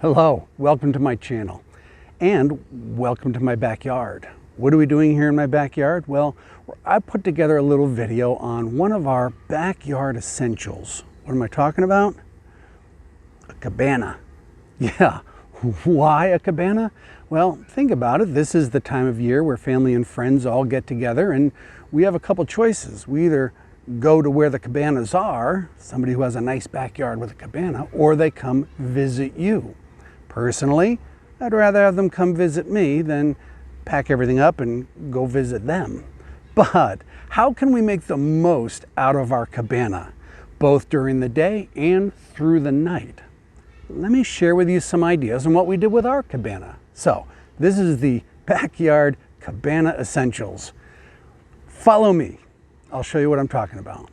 Hello, welcome to my channel and welcome to my backyard. What are we doing here in my backyard? Well, I put together a little video on one of our backyard essentials. What am I talking about? A cabana. Yeah, why a cabana? Well, think about it. This is the time of year where family and friends all get together and we have a couple choices. We either go to where the cabanas are, somebody who has a nice backyard with a cabana, or they come visit you. Personally, I'd rather have them come visit me than pack everything up and go visit them. But how can we make the most out of our cabana, both during the day and through the night? Let me share with you some ideas on what we did with our cabana. So, this is the Backyard Cabana Essentials. Follow me. I'll show you what I'm talking about.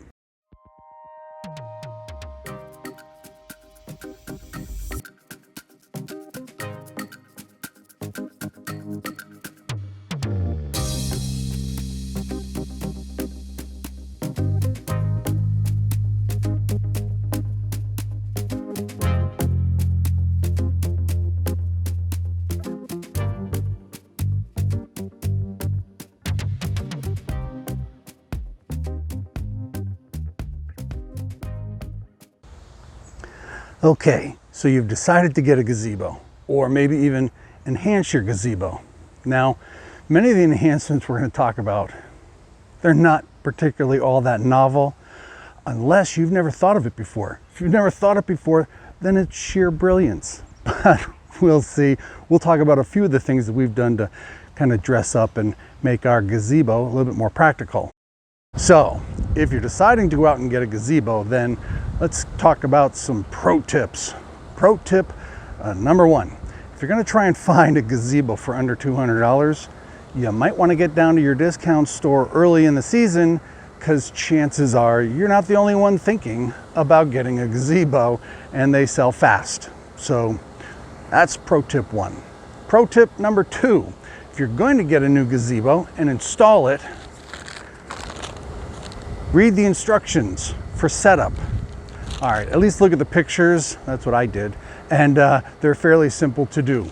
Okay, so you've decided to get a gazebo, or maybe even enhance your gazebo. Now, many of the enhancements we're going to talk about, they're not particularly all that novel, unless you've never thought of it before. If you've never thought of it before, then it's sheer brilliance. But we'll see. We'll talk about a few of the things that we've done to kind of dress up and make our gazebo a little bit more practical. So, if you're deciding to go out and get a gazebo, then let's talk about some pro tips. Pro tip number one, if you're going to try and find a gazebo for under $200, you might want to get down to your discount store early in the season, because chances are you're not the only one thinking about getting a gazebo, and they sell fast. So that's pro tip one. Pro tip number two, if you're going to get a new gazebo and install it, read the instructions for setup. All right, at least look at the pictures. That's what I did. And they're fairly simple to do.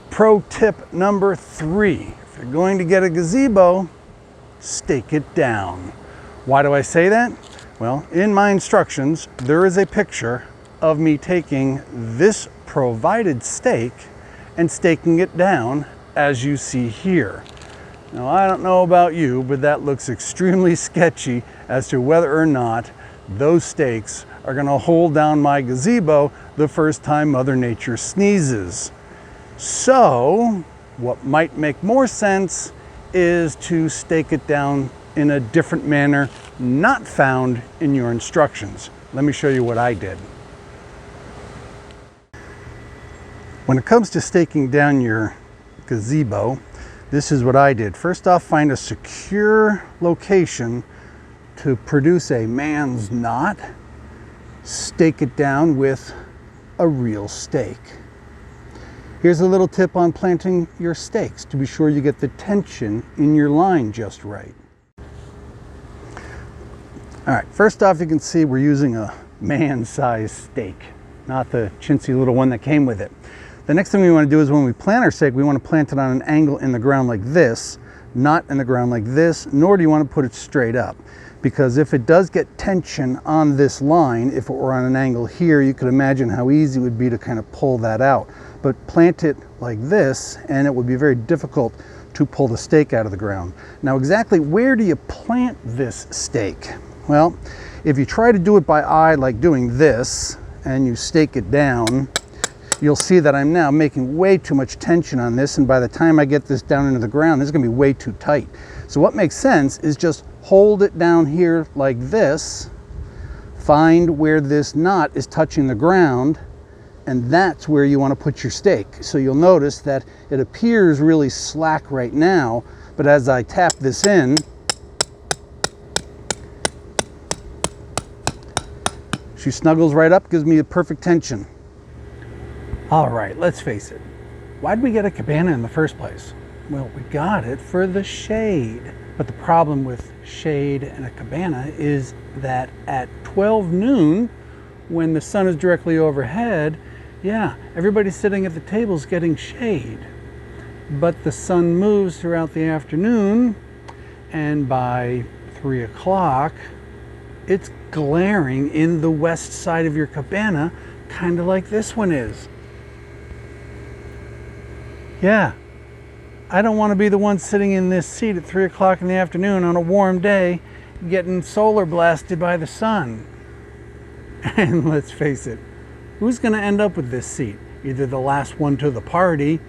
Pro tip number three, if you're going to get a gazebo, stake it down. Why do I say that? Well, in my instructions, there is a picture of me taking this provided stake and staking it down as you see here. Now, I don't know about you, but that looks extremely sketchy as to whether or not those stakes are going to hold down my gazebo the first time Mother Nature sneezes. So, what might make more sense is to stake it down in a different manner, not found in your instructions. Let me show you what I did. When it comes to staking down your gazebo, this is what I did. First off, find a secure location to produce a man's knot. Stake it down with a real stake. Here's a little tip on planting your stakes to be sure you get the tension in your line just right. All right, first off, you can see we're using a man-sized stake, not the chintzy little one that came with it. The next thing we want to do is when we plant our stake, we want to plant it on an angle in the ground like this, not in the ground like this, nor do you want to put it straight up. Because if it does get tension on this line, if it were on an angle here, you could imagine how easy it would be to kind of pull that out. But plant it like this, and it would be very difficult to pull the stake out of the ground. Now, exactly where do you plant this stake? Well, if you try to do it by eye, like doing this, and you stake it down, you'll see that I'm now making way too much tension on this, and by the time I get this down into the ground, this is going to be way too tight. So what makes sense is just hold it down here like this, find where this knot is touching the ground, and that's where you want to put your stake. So you'll notice that it appears really slack right now, but as I tap this in, she snuggles right up, gives me a perfect tension. All right, let's face it. Why'd we get a cabana in the first place? Well, we got it for the shade. But the problem with shade and a cabana is that at 12 noon, when the sun is directly overhead, Yeah, everybody sitting at the tables getting shade. But the sun moves throughout the afternoon, and by 3 o'clock, it's glaring in the west side of your cabana, kind of like this one is. Yeah, I don't want to be the one sitting in this seat at 3 o'clock in the afternoon on a warm day, getting solar blasted by the sun. And let's face it, who's going to end up with this seat? Either the last one to the party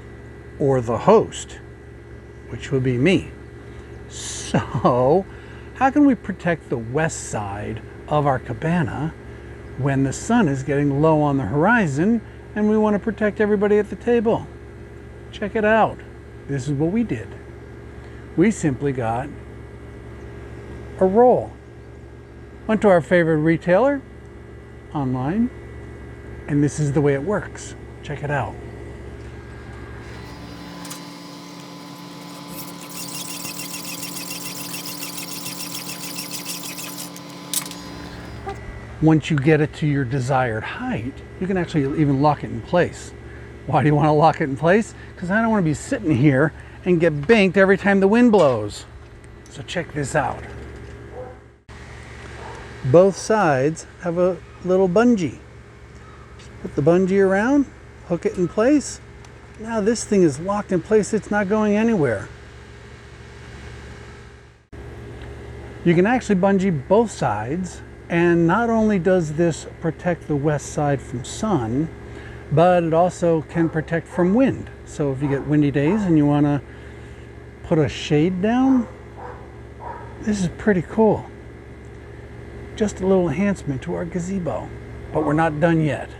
or the host, which would be me. So, how can we protect the west side of our cabana when the sun is getting low on the horizon and we want to protect everybody at the table? Check it out. This is what we did. We simply got a roll. Went to our favorite retailer online, and this is the way it works. Check it out. Once you get it to your desired height, you can actually even lock it in place. Why do you want to lock it in place? Because I don't want to be sitting here and get banked every time the wind blows. So check this out. Both sides have a little bungee. Just put the bungee around, hook it in place. Now this thing is locked in place. It's not going anywhere. You can actually bungee both sides, and not only does this protect the west side from sun, but it also can protect from wind. So if you get windy days and you want to put a shade down, this is pretty cool. Just a little enhancement to our gazebo, but we're not done yet.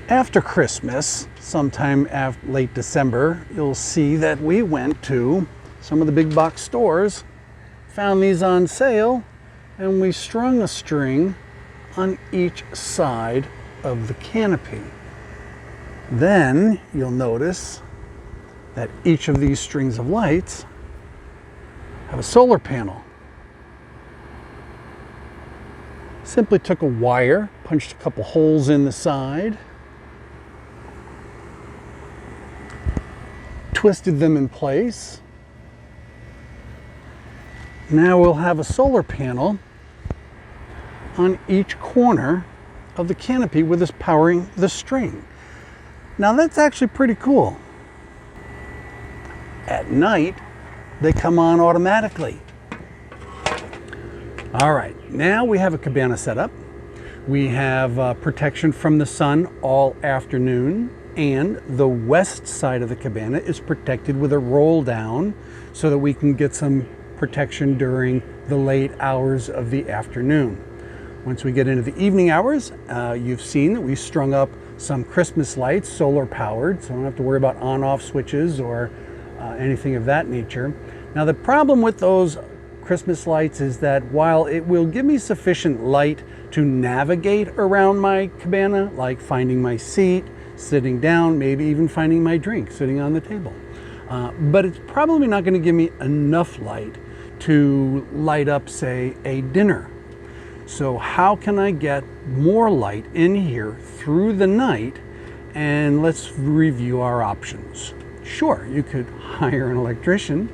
After Christmas, sometime late December, you'll see that we went to some of the big box stores, found these on sale, and we strung a string on each side of the canopy. Then you'll notice that each of these strings of lights have a solar panel. Simply took a wire, punched a couple holes in the side, twisted them in place. Now we'll have a solar panel on each corner of the canopy with us powering the string. Now that's actually pretty cool. At night, they come on automatically. All right, now we have a cabana set up. We have protection from the sun all afternoon, and the west side of the cabana is protected with a roll down so that we can get some protection during the late hours of the afternoon. Once we get into the evening hours, you've seen that we strung up some Christmas lights, solar powered, so I don't have to worry about on-off switches or anything of that nature. Now the problem with those Christmas lights is that while it will give me sufficient light to navigate around my cabana, like finding my seat, sitting down, maybe even finding my drink sitting on the table, but it's probably not going to give me enough light to light up, say, a dinner. So how can I get more light in here through the night? And let's review our options. Sure, you could hire an electrician,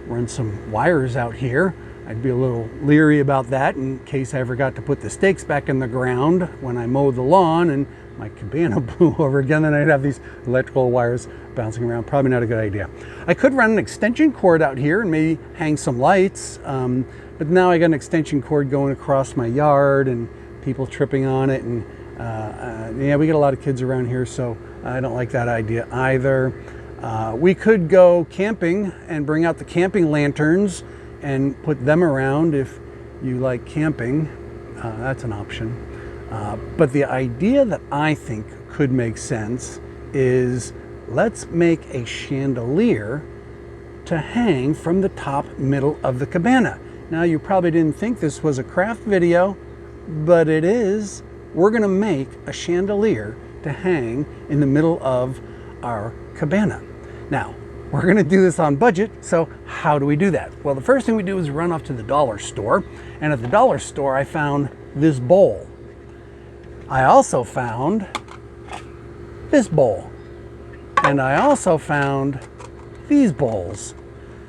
run some wires out here. I'd be a little leery about that in case I forgot to put the stakes back in the ground when I mowed the lawn and my cabana blew over again. Then I'd have these electrical wires bouncing around. Probably not a good idea. I could run an extension cord out here and maybe hang some lights. But now I got an extension cord going across my yard and people tripping on it. And yeah, we get a lot of kids around here, so I don't like that idea either. We could go camping and bring out the camping lanterns and put them around if you like camping. That's an option. But the idea that I think could make sense is let's make a chandelier to hang from the top middle of the cabana. Now you probably didn't think this was a craft video, but it is. We're gonna make a chandelier to hang in the middle of our cabana. Now, we're gonna do this on budget, so how do we do that? Well, the first thing we do is run off to the dollar store, and at the dollar store I found this bowl. I also found this bowl. And I also found these bowls.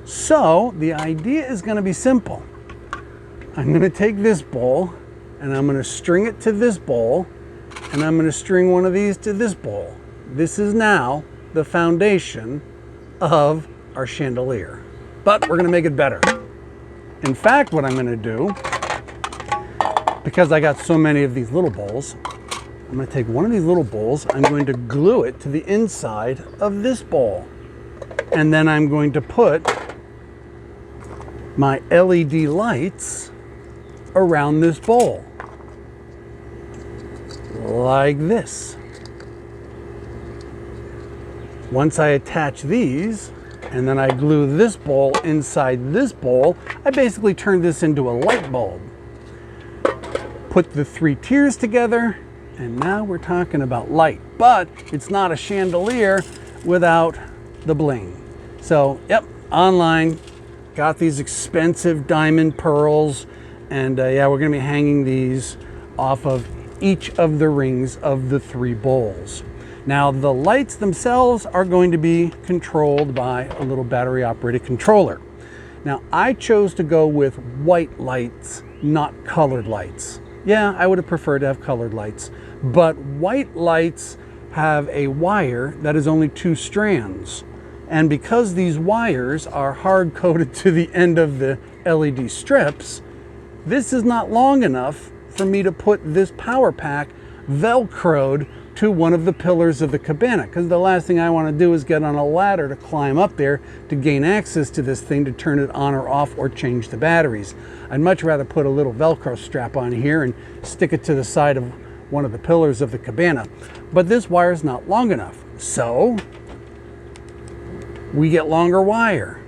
So the idea is going to be simple. I'm going to take this bowl and I'm going to string it to this bowl, and I'm going to string one of these to this bowl. This is now the foundation of our chandelier. But we're going to make it better. In fact, what I'm going to do, because I got so many of these little bowls, I'm going to take one of these little bowls, I'm going to glue it to the inside of this bowl. And then I'm going to put my LED lights around this bowl. Like this. Once I attach these, and then I glue this bowl inside this bowl, I basically turn this into a light bulb. Put the 3 tiers together, and now we're talking about light. But it's not a chandelier without the bling. So, yep, online, got these expensive diamond pearls, and yeah, we're gonna be hanging these off of each of the rings of the 3 bowls. Now, the lights themselves are going to be controlled by a little battery operated controller. Now, I chose to go with white lights, not colored lights. Yeah, I would have preferred to have colored lights, but white lights have a wire that is only 2 strands. And because these wires are hard coded to the end of the LED strips, this is not long enough for me to put this power pack Velcroed to one of the pillars of the cabana, because the last thing I want to do is get on a ladder to climb up there to gain access to this thing to turn it on or off or change the batteries. I'd much rather put a little Velcro strap on here and stick it to the side of one of the pillars of the cabana. But this wire is not long enough, so we get longer wire.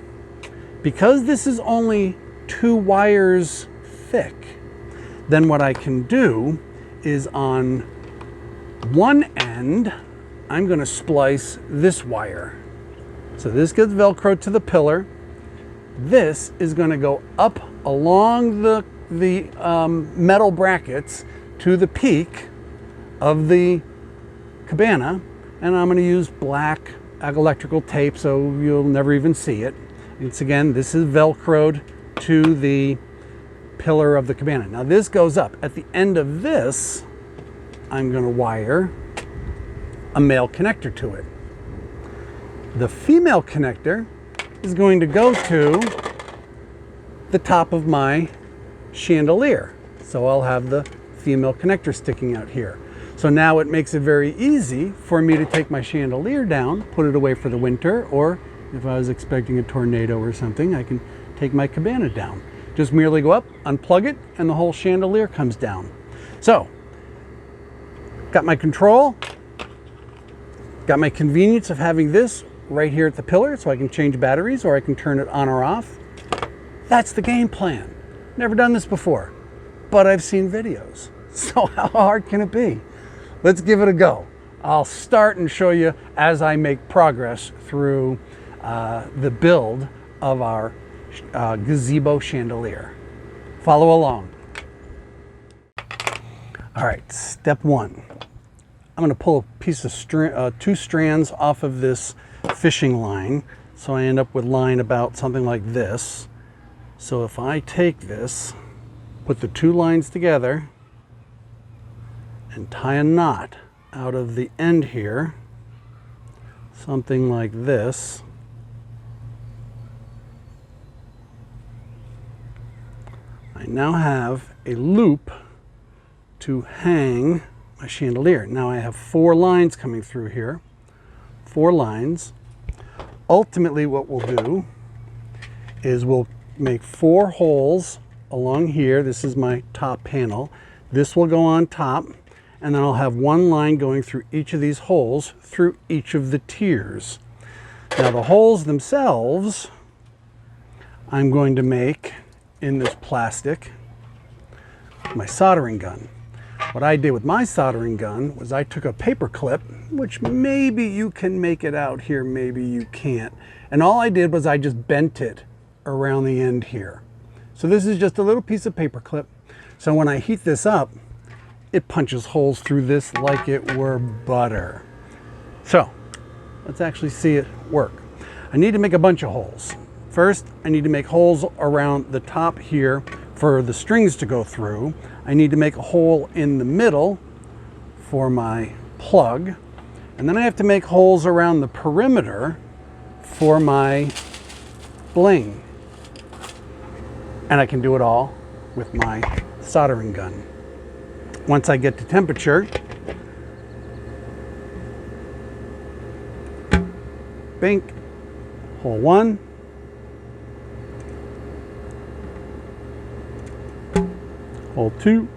Because this is only 2 wires thick, then what I can do is on one end, I'm going to splice this wire. So this gets Velcroed to the pillar. This is going to go up along the metal brackets to the peak of the cabana, and I'm going to use black electrical tape so you'll never even see it. It's again, this is Velcroed to the pillar of the cabana. Now this goes up. At the end of this, I'm going to wire a male connector to it. The female connector is going to go to the top of my chandelier. So I'll have the female connector sticking out here. So now it makes it very easy for me to take my chandelier down, put it away for the winter, or if I was expecting a tornado or something, I can take my cabana down. Just merely go up, unplug it, and the whole chandelier comes down. So, got my control, got my convenience of having this right here at the pillar so I can change batteries or I can turn it on or off. That's the game plan. Never done this before, but I've seen videos. So how hard can it be? Let's give it a go. I'll start and show you as I make progress through the build of our gazebo chandelier. Follow along. All right, step 1. I'm going to pull a piece of 2 strands off of this fishing line, so I end up with line about something like this. So if I take this, put the 2 lines together, and tie a knot out of the end here, something like this, I now have a loop to hang my chandelier. Now I have 4 lines coming through here, 4 lines. Ultimately what we'll do is we'll make 4 holes along here. This is my top panel. This will go on top, and then I'll have 1 line going through each of these holes through each of the tiers. Now the holes themselves I'm going to make in this plastic with my soldering gun. What I did with my soldering gun was I took a paper clip, which maybe you can make it out here, maybe you can't. And all I did was I just bent it around the end here. So this is just a little piece of paper clip. So when I heat this up, it punches holes through this like it were butter. So let's actually see it work. I need to make a bunch of holes. First, I need to make holes around the top here for the strings to go through. I need to make a hole in the middle for my plug. And then I have to make holes around the perimeter for my bling. And I can do it all with my soldering gun. Once I get to temperature, bink, hole 1, hole 2,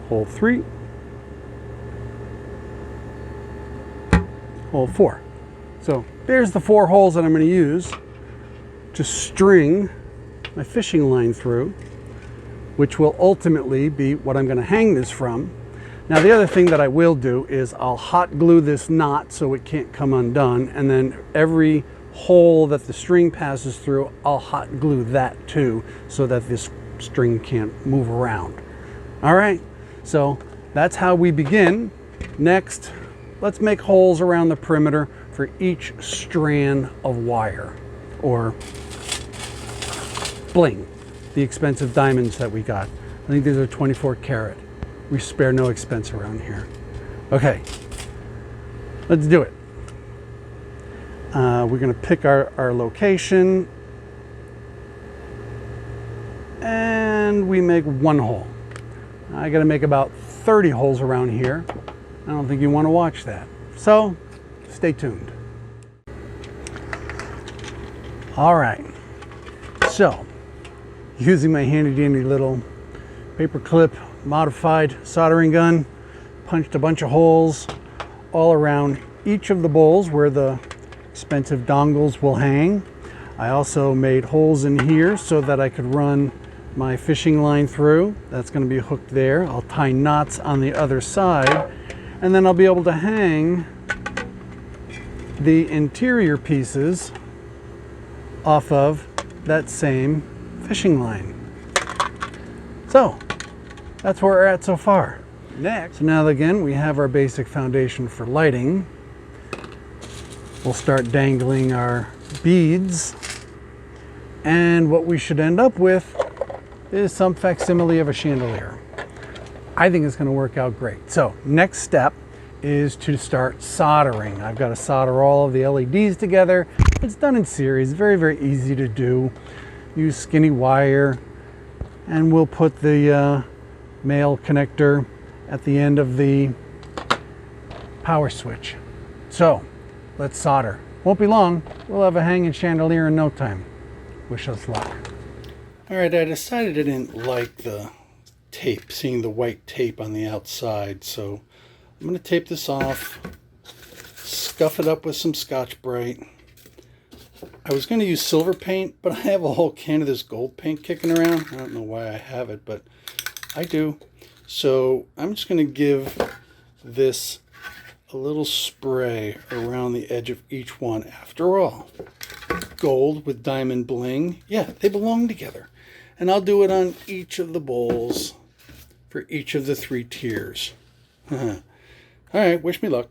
hole 3, hole 4. So there's the 4 holes that I'm going to use to string my fishing line through, which will ultimately be what I'm going to hang this from. Now the other thing that I will do is I'll hot glue this knot so it can't come undone, and then every hole that the string passes through, I'll hot glue that too so that this string can't move around. All right, so that's how we begin. Next, let's make holes around the perimeter for each strand of wire, or bling, the expensive diamonds that we got. I think these are 24 karat. We spare no expense around here. Okay, let's do it. We're gonna pick our location, and we make 1 hole. I gotta make about 30 holes around here. I don't think you wanna watch that. So, stay tuned. All right, so using my handy dandy little paper clip modified soldering gun, punched a bunch of holes all around each of the bowls where the expensive dongles will hang. I also made holes in here so that I could run my fishing line through. That's going to be hooked there. I'll tie knots on the other side, and then I'll be able to hang the interior pieces off of that same fishing line. So that's where we're at so far. Next, so now again, we have our basic foundation for lighting. We'll start dangling our beads, and what we should end up with is some facsimile of a chandelier. I think it's going to work out great. So next step is to start soldering. I've got to solder all of the LEDs together. It's done in series, very, very easy to do. Use skinny wire, and we'll put the male connector at the end of the power switch. So let's solder. Won't be long. We'll have a hanging chandelier in no time. Wish us luck. All right, I decided I didn't like the tape, seeing the white tape on the outside. So I'm going to tape this off, scuff it up with some Scotch-Brite. I was going to use silver paint, but I have a whole can of this gold paint kicking around. I don't know why I have it, but I do. So I'm just going to give this a little spray around the edge of each one. After all, gold with diamond bling, yeah, they belong together. And I'll do it on each of the bowls for each of the 3 tiers. All right, wish me luck.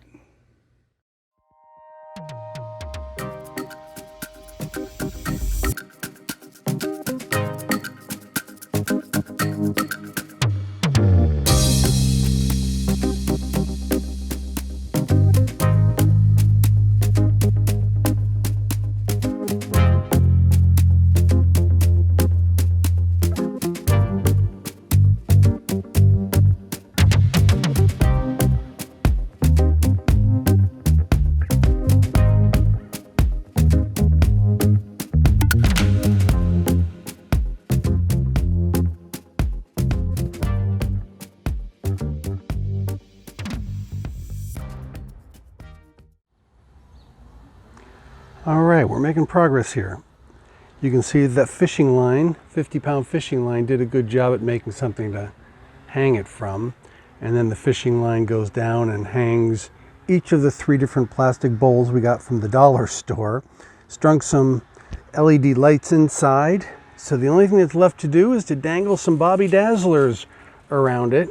All right, we're making progress here. You can see that fishing line, 50-pound fishing line, did a good job at making something to hang it from. And then the fishing line goes down and hangs each of the 3 different plastic bowls we got from the dollar store. Strung some LED lights inside So the only thing that's left to do is to dangle some Bobby Dazzlers around it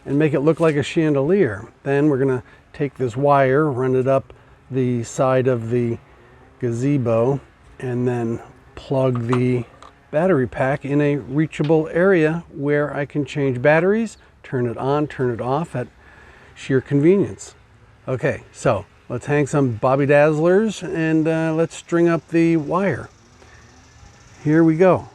and make it look like a chandelier. Then we're gonna take this wire, run it up the side of the gazebo, and then plug the battery pack in a reachable area where I can change batteries, turn it on, turn it off at sheer convenience. Okay, so let's hang some Bobby Dazzlers and let's string up the wire. Here we go.